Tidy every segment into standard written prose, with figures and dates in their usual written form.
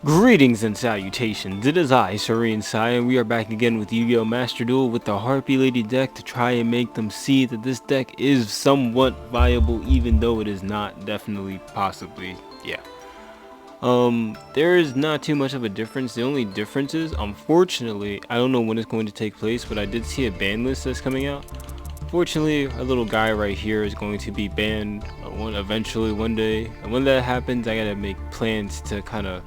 Greetings and salutations, it is I, Serene Sai, and we are back again with Yu-Gi-Oh! Master Duel with the Harpy Lady deck to try and make them see that this deck is somewhat viable, even though it is not, definitely, possibly, yeah. There is not too much of a difference. The only difference is, unfortunately, I don't know when it's going to take place, but I did see a ban list that's coming out. Fortunately, our little guy right here is going to be banned eventually one day, and when that happens, I gotta make plans to kind of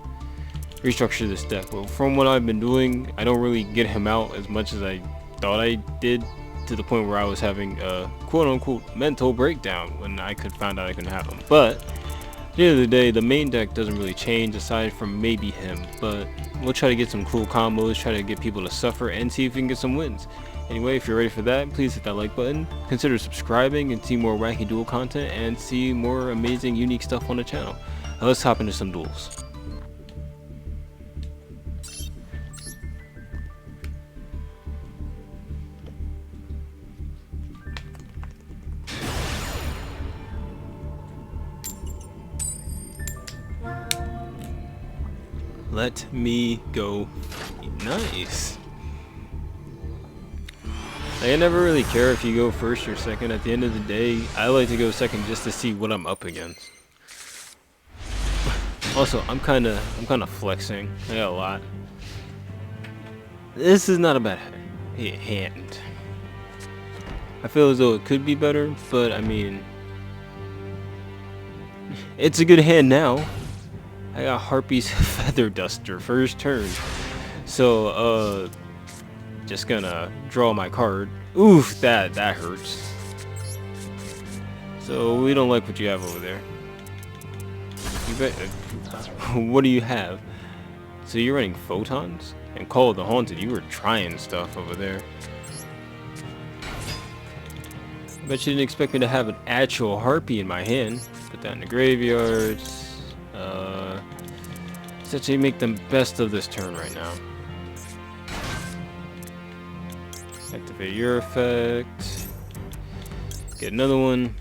restructure this deck. But from what I've been doing, I don't really get him out as much as I thought I did, to the point where I was having a quote-unquote mental breakdown when I found out I couldn't have him. But at the end of the day, the main deck doesn't really change aside from maybe him, but we'll try to get some cool combos, try to get people to suffer, and see if we can get some wins. Anyway, if you're ready for that, please hit that like button, consider subscribing and see more wacky duel content, and see more amazing unique stuff on the channel. Now let's hop into some duels. Let me go. Nice. I never really care if you go first or second. At the end of the day, I like to go second just to see what I'm up against. Also, I'm kind of flexing. I got a lot. This is not a bad hand. I feel as though it could be better, but I mean, it's a good hand now. I got Harpy's Feather Duster first turn, so just gonna draw my card. Oof, that hurts. So we don't like what you have over there. You bet. What do you have? So you're running Photons and Call of the Haunted. You were trying stuff over there. I bet you didn't expect me to have an actual Harpy in my hand. Put that in the graveyard. Essentially make them best of this turn right now. Activate your effect. Get another one.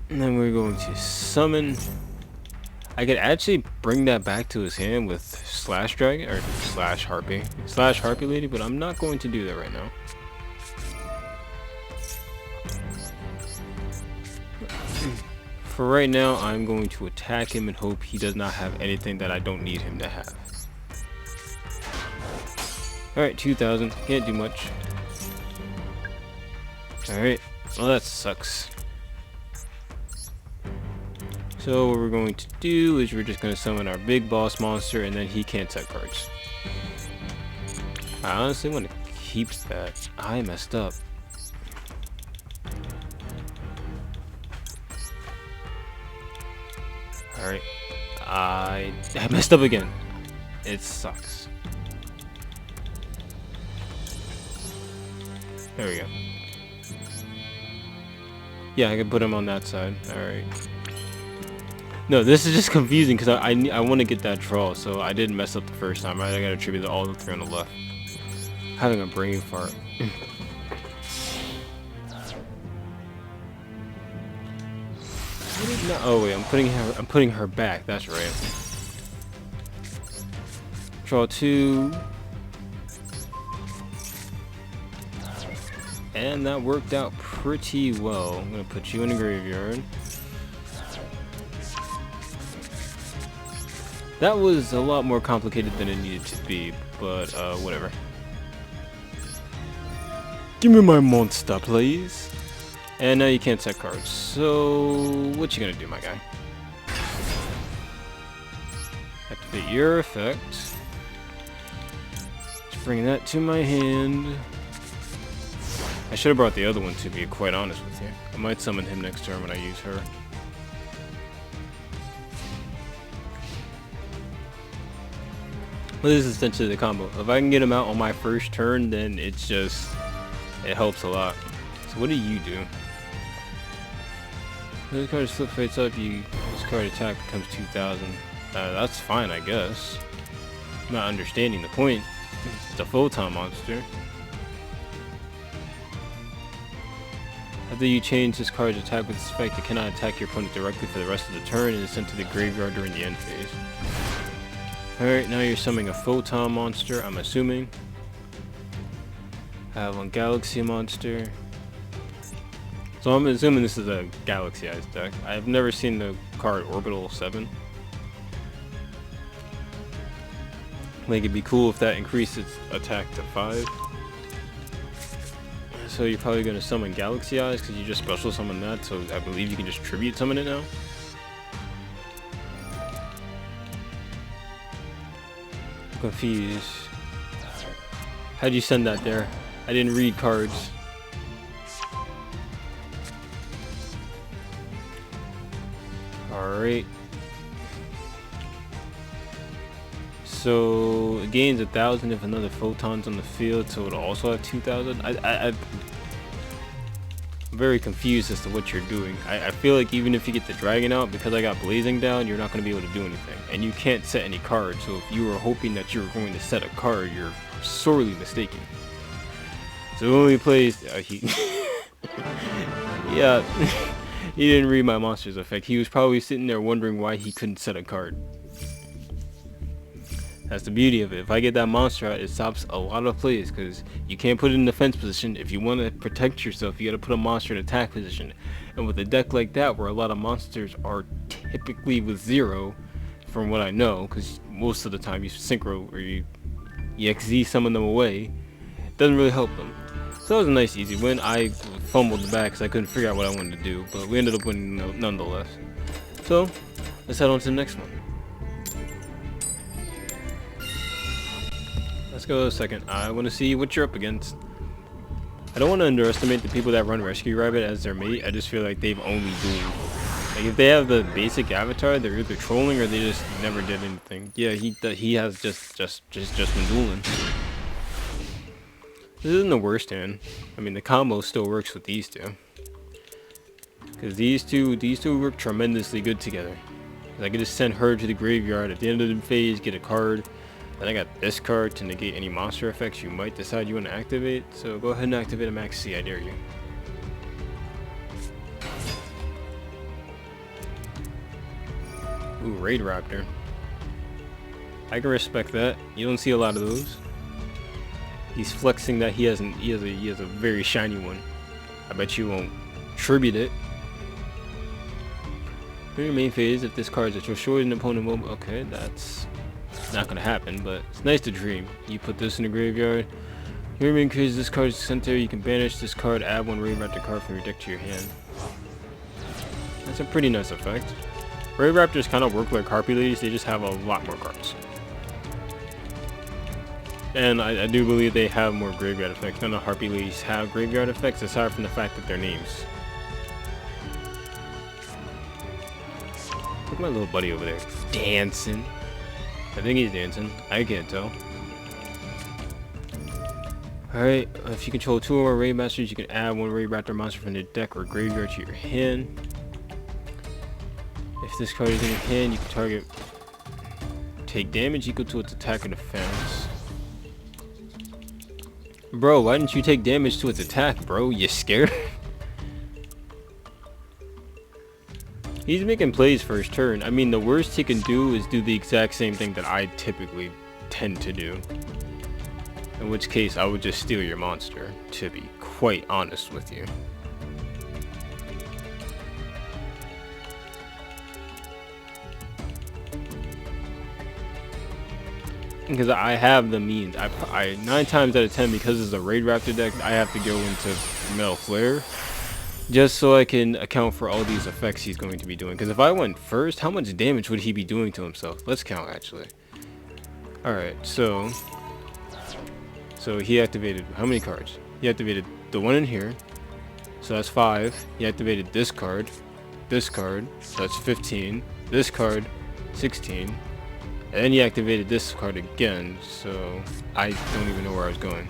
And then we're going to summon. I could actually bring that back to his hand with Slash Dragon, or Slash Harpy Lady, but I'm not going to do that right now. For right now, I'm going to attack him and hope he does not have anything that I don't need him to have. Alright, 2,000. Can't do much. Alright, well that sucks. So what we're going to do is we're just going to summon our big boss monster, and then he can't set cards. I honestly want to keep that. I messed up. Alright, I messed up again. It sucks. There we go. Yeah, I can put him on that side. Alright. No, this is just confusing because I want to get that draw, so I didn't mess up the first time. Right? I gotta attribute all the three on the left. Having a brain fart. No, oh wait, I'm putting her back. That's right. Draw 2. And that worked out pretty well. I'm gonna put you in the graveyard. That was a lot more complicated than it needed to be, but whatever. Give me my monster, please. And now you can't set cards. So what you gonna do, my guy? Activate your effect. Just bring that to my hand. I should have brought the other one, to be quite honest with you. I might summon him next turn when I use her. But this is essentially the combo. If I can get him out on my first turn, then it helps a lot. So what do you do? This card is flip face up, this card attack becomes 2,000. That's fine, I guess. I'm not understanding the point. It's a photon monster. After you change this card's attack with this effect, it cannot attack your opponent directly for the rest of the turn and is sent to the graveyard during the end phase. Alright, now you're summoning a Photon monster, I'm assuming. I have one Galaxy monster. So I'm assuming this is a Galaxy-ized deck. I've never seen the card Orbital 7. Like, it'd be cool if that increased its attack to 5. So you're probably going to summon Galaxy Eyes because you just special summon that, so I believe you can just tribute summon it now. I'm confused. How'd you send that there? I didn't read cards. Alright. So it gains 1,000 if another photon's on the field, so it'll also have 2,000. I'm very confused as to what you're doing. I feel like even if you get the dragon out, because I got blazing down, you're not going to be able to do anything. And you can't set any cards, so if you were hoping that you were going to set a card, you're sorely mistaken. So when he plays... yeah, he didn't read my monster's effect. He was probably sitting there wondering why he couldn't set a card. That's the beauty of it. If I get that monster out, it stops a lot of plays because you can't put it in defense position. If you want to protect yourself, you got to put a monster in attack position. And with a deck like that, where a lot of monsters are typically with 0, from what I know, because most of the time you synchro or you EXZ summon them away, it doesn't really help them. So that was a nice easy win. I fumbled the back because I couldn't figure out what I wanted to do, but we ended up winning nonetheless. So let's head on to the next one. Let's go a second. I want to see what you're up against. I don't want to underestimate the people that run Rescue Rabbit as their mate. I just feel like they've only dueled. Like if they have the basic avatar, they're either trolling or they just never did anything. Yeah, he has just been dueling. This isn't the worst hand. I mean, the combo still works with these two. Because these two work tremendously good together. I can just send her to the graveyard at the end of the phase, get a card. Then I got this card to negate any monster effects you might decide you want to activate. So go ahead and activate a Max C, I dare you. Ooh, Raidrapter. I can respect that. You don't see a lot of those. He's flexing that he has a very shiny one. I bet you won't tribute it. In your main phase, if this card is destroyed an opponent will... Okay, that's not gonna happen, but it's nice to dream. You put this in the graveyard. Your main phase, this card is center. You can banish this card, add one Raidrapter card from your deck to your hand. That's a pretty nice effect. Raidrapters kind of work like Harpy Ladies, they just have a lot more cards. And I do believe they have more graveyard effects. None of Harpy Ladies have graveyard effects, aside from the fact that they're names. Look at my little buddy over there, dancing. I think he's dancing. I can't tell. Alright, if you control 2 or more Raid Masters, you can add one Raidrapter monster from the deck or graveyard to your hand. If this card is in your hand, you can target take damage equal to its attack or defense. Bro, why didn't you take damage to its attack, bro? You scared? He's making plays for his turn. I mean, the worst he can do is do the exact same thing that I typically tend to do. In which case, I would just steal your monster, to be quite honest with you. Because I have the means. I 9 times out of 10, because it's a Raidrapter deck, I have to go into Metal Flare. Just so I can account for all these effects he's going to be doing. Because if I went first, how much damage would he be doing to himself? Let's count, actually. Alright, so he activated how many cards? He activated the one in here. So that's 5. He activated this card. So that's 15. This card, 16. And then he activated this card again. So I don't even know where I was going.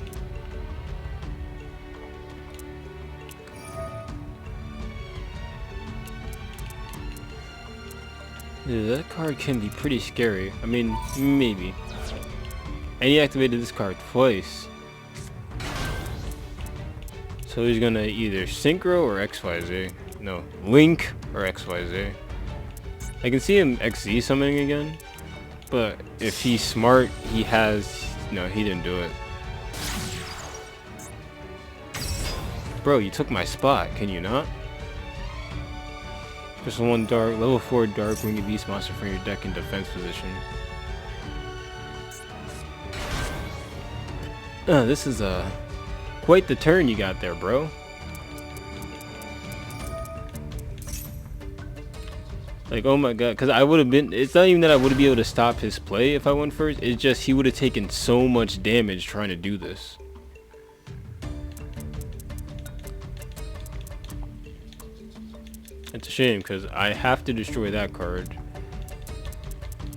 Yeah, that card can be pretty scary. I mean, maybe. And he activated this card twice. So he's gonna either Synchro or XYZ. No, Link or XYZ. I can see him XZ summoning again, but if he's smart, he has... No, he didn't do it. Bro, you took my spot, can you not? Special 1 Dark, level 4 Dark Winged Beast monster from your deck in defense position. This is quite the turn you got there, bro. Like, oh my god, because I would have been... It's not even that I would be able to stop his play if I went first. It's just he would have taken so much damage trying to do this. It's a shame because I have to destroy that card.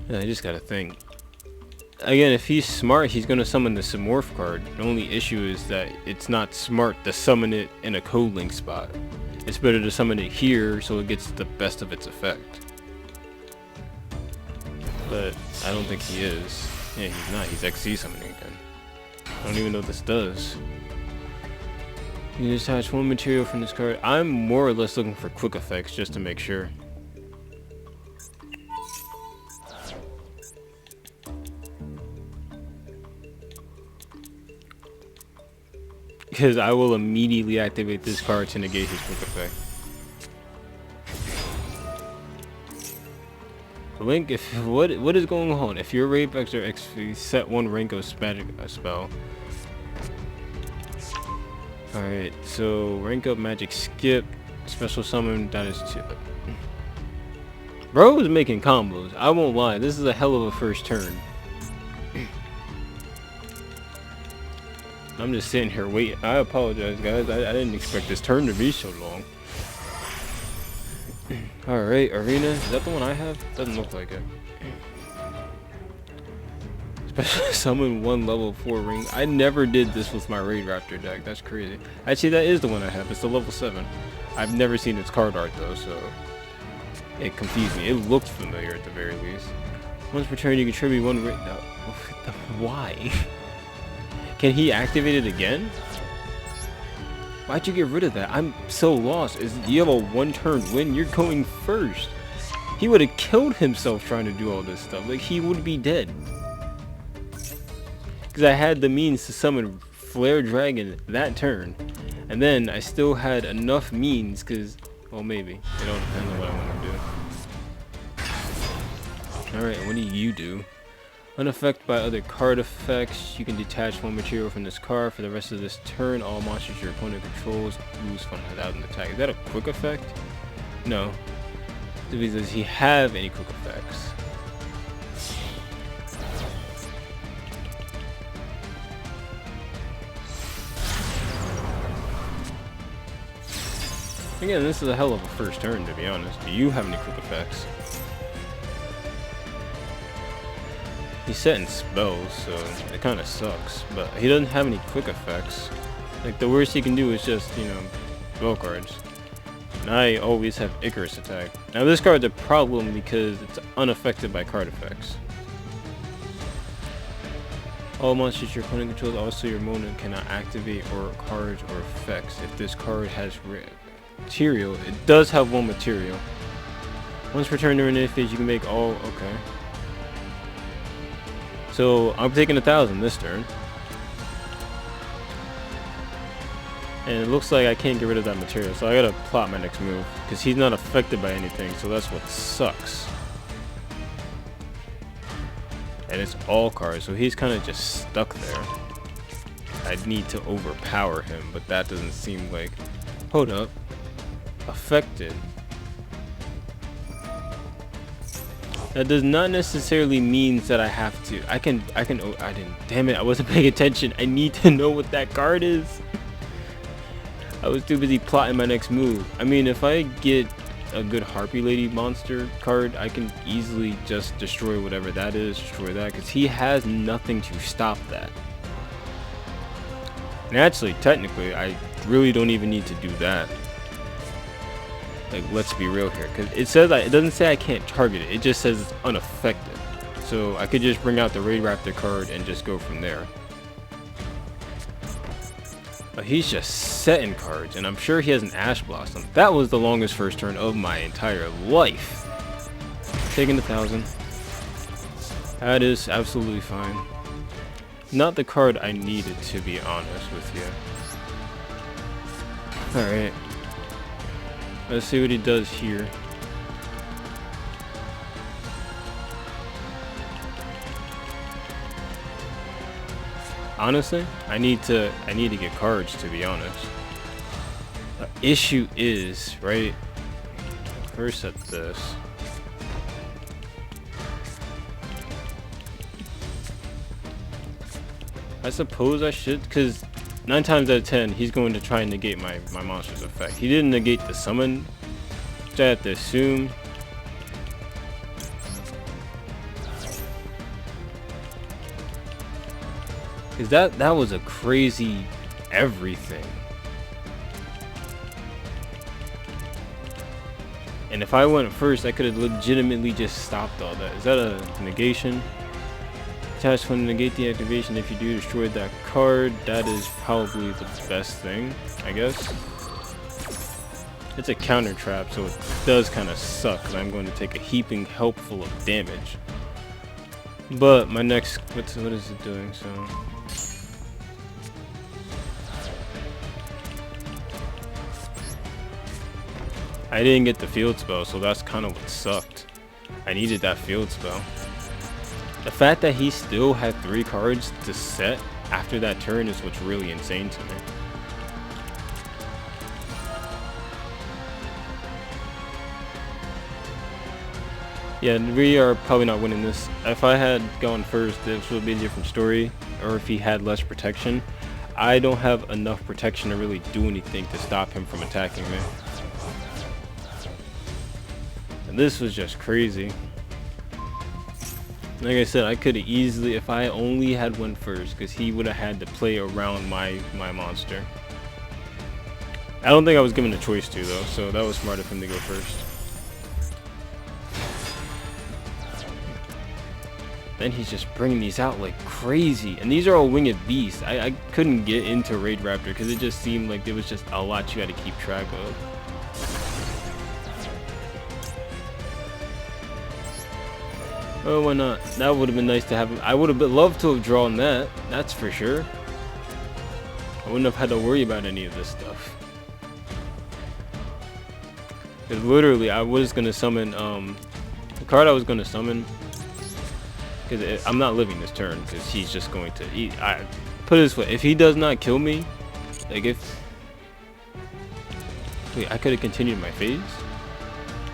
And I just gotta think. Again, if he's smart, he's gonna summon the Smorph card. The only issue is that it's not smart to summon it in a code link spot. It's better to summon it here so it gets the best of its effect. But I don't think he is. Yeah, he's not. He's XC summoning again. I don't even know what this does. You just attach 1 material from this card. I'm more or less looking for quick effects just to make sure. Because I will immediately activate this card to negate his quick effect. Link, if what is going on? If your Raidrapter XP set 1 rank of magic spell. Alright, so rank up magic skip, special summon, that is 2. Bro is making combos. I won't lie, this is a hell of a first turn. I'm just sitting here waiting. I apologize, guys. I didn't expect this turn to be so long. Alright, Arena. Is that the one I have? Doesn't look like it. Special summon 1 level 4 ring. I never did this with my Raidrapter deck. That's crazy. Actually, that is the one I have. It's the level 7. I've never seen its card art, though, so... It confused me. It looked familiar at the very least. Once per turn, you contribute 1 ring. No. Why? Can he activate it again? Why'd you get rid of that? I'm so lost. You have a 1-turn win? You're going first. He would have killed himself trying to do all this stuff. Like, he would be dead. Because I had the means to summon Flare Dragon that turn. And then I still had enough means because... Well, maybe. It all depends on what I want to do. Alright, what do you do? Unaffected by other card effects, you can detach 1 material from this card. For the rest of this turn, all monsters your opponent controls lose fun without an attack. Is that a quick effect? No. Does he have any quick effects? Again, this is a hell of a first turn, to be honest. Do you have any quick effects? He's setting spells, so it kind of sucks. But he doesn't have any quick effects. Like, the worst he can do is just, you know, spell cards. And I always have Icarus attack. Now, this card's a problem because it's unaffected by card effects. All monsters your opponent controls, also your opponent cannot activate or cards or effects. If this card has material, it does have 1 material. Once per turn during the phase, you can make all... Okay. So, I'm taking 1,000 this turn. And it looks like I can't get rid of that material, so I gotta plot my next move. Because he's not affected by anything, so that's what sucks. And it's all cards, so he's kind of just stuck there. I need to overpower him, but that doesn't seem like... Hold up. Affected. That does not necessarily means that I have to. I can, oh, I didn't, damn it, I wasn't paying attention. I need to know what that card is. I was too busy plotting my next move. I mean, if I get a good Harpy Lady monster card, I can easily just destroy whatever that is, destroy that, because he has nothing to stop that. And actually, technically, I really don't even need to do that. Like, let's be real here, because it says it doesn't say I can't target it. It just says it's unaffected. So I could just bring out the Raidrapter card and just go from there. He's just setting cards, and I'm sure he has an Ash Blossom. That was the longest first turn of my entire life. Taking 1,000. That is absolutely fine. Not the card I needed, to be honest with you. Alright. Let's see what he does here. Honestly, I need to get cards, to be honest. The issue is, right? First at this. I suppose I should, because 9 times out of 10, he's going to try and negate my monster's effect. He didn't negate the summon, which I have to assume. Because that was a crazy everything. And if I went first, I could have legitimately just stopped all that. Is that a negation? Attach when negate the activation. If you do destroy that card, that is probably the best thing, I guess. It's a counter trap, so it does kind of suck, because I'm going to take a heaping help full of damage. But my next, what is it doing? So I didn't get the field spell, so that's kind of what sucked. I needed that field spell. The fact that he still had 3 cards to set after that turn is what's really insane to me. Yeah, we are probably not winning this. If I had gone first, this would be a different story. Or if he had less protection. I don't have enough protection to really do anything to stop him from attacking me. And this was just crazy. Like I said, I could have easily, if I only had went first, because he would have had to play around my monster. I don't think I was given a choice to, though, so that was smart of him to go first. Then he's just bringing these out like crazy, and these are all winged beasts. I couldn't get into Raidrapter because it just seemed like there was just a lot you had to keep track of. Oh, why not? That would have been nice to have. I would have loved to have drawn that. That's for sure. I wouldn't have had to worry about any of this stuff. Because literally, I was gonna summon the card I was gonna summon. Because I'm not living this turn. Because he's just going to. I put it this way: if he does not kill me, like if. Wait, I could have continued my phase.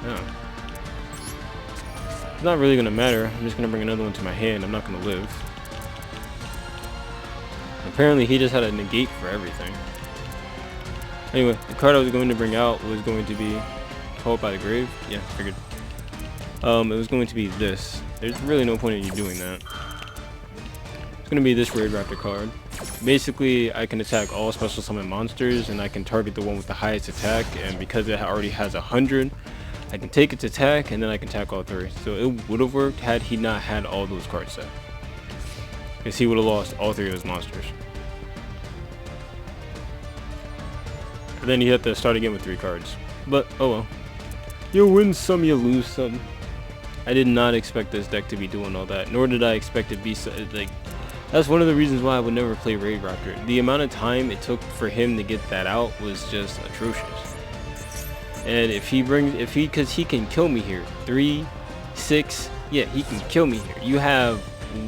No. It's not really gonna matter. I'm just gonna bring another one to my hand. I'm not gonna live. Apparently he just had a negate for everything. Anyway, the card I was going to bring out was going to be Called by the Grave. Yeah, figured. It was going to be this. There's really no point in you doing that. It's gonna be this Raidrapter card. Basically, I can attack all special summon monsters, and I can target the one with the highest attack. And because it already has 100. I can take its attack, and then I can attack all 3. So it would have worked had he not had all those cards set. Because he would have lost all 3 of his monsters. And then you have to start again with 3 cards. But, oh well. You win some, you lose some. I did not expect this deck to be doing all that. Nor did I expect it to be so, like... That's one of the reasons why I would never play Raidrapter. The amount of time it took for him to get that out was just atrocious. And because he can kill me here. 3, 6, yeah, he can kill me here. You have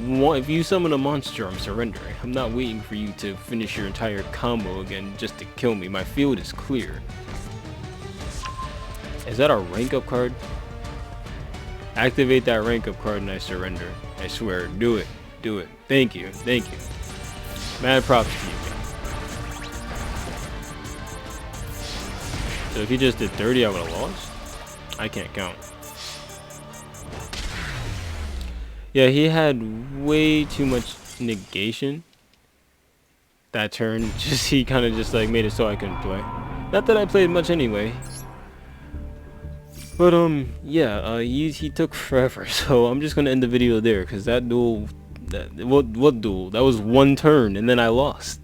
one, if you summon a monster, I'm surrendering. I'm not waiting for you to finish your entire combo again just to kill me. My field is clear. Is that a rank up card? Activate that rank up card and I surrender. I swear, do it. Do it. Thank you. Thank you. Mad props to you. So if he just did 30, I would have lost? I can't count. Yeah, he had way too much negation that turn. He kind of just like made it so I couldn't play. Not that I played much anyway. But yeah, he took forever. So I'm just gonna end the video there because that duel, what duel? That was 1 turn and then I lost.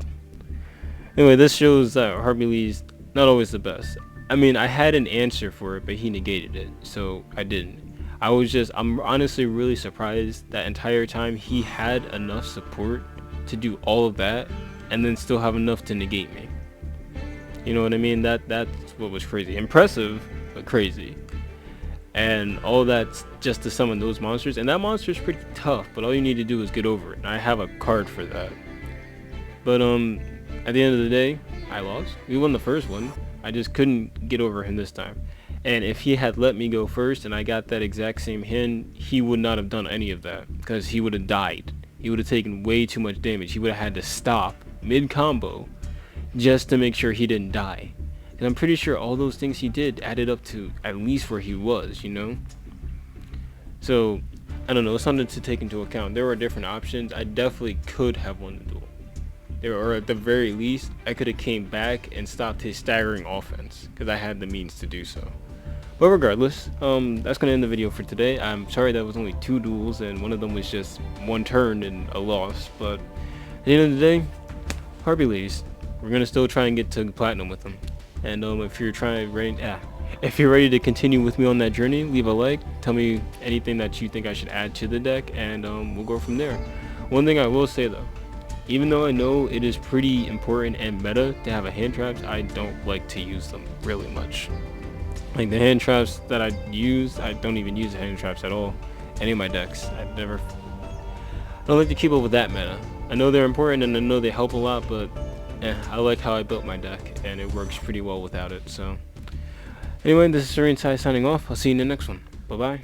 Anyway, this shows that Harpy's not always the best. I mean, I had an answer for it, but he negated it, so I didn't. I'm honestly really surprised that entire time he had enough support to do all of that, and then still have enough to negate me. You know what I mean? That's what was crazy. Impressive, but crazy. And all that's just to summon those monsters, and that monster is pretty tough, but all you need to do is get over it, and I have a card for that. But at the end of the day, I lost. We won the first one. I just couldn't get over him this time. And if he had let me go first and I got that exact same hand, he would not have done any of that, because he would have died. He would have taken way too much damage. He would have had to stop mid-combo just to make sure he didn't die. And I'm pretty sure all those things he did added up to at least where he was, you know? So, I don't know, it's something to take into account. There were different options. I definitely could have won the duel. Or at the very least, I could have came back and stopped his staggering offense, because I had the means to do so. But regardless, that's going to end the video for today. I'm sorry that was only 2 duels, and one of them was just 1 turn and a loss. But at the end of the day, Harpy ladies, we're going to still try and get to platinum with them. And if you're ready to continue with me on that journey, leave a like, tell me anything that you think I should add to the deck, and we'll go from there. One thing I will say though, even though I know it is pretty important and meta to have a hand traps, I don't like to use them really much. Like the hand traps that I use, I don't even use hand traps at all. Any of my decks, I don't like to keep up with that meta. I know they're important and I know they help a lot, but I like how I built my deck and it works pretty well without it. So anyway, this is Serene Sai signing off. I'll see you in the next one. Bye bye.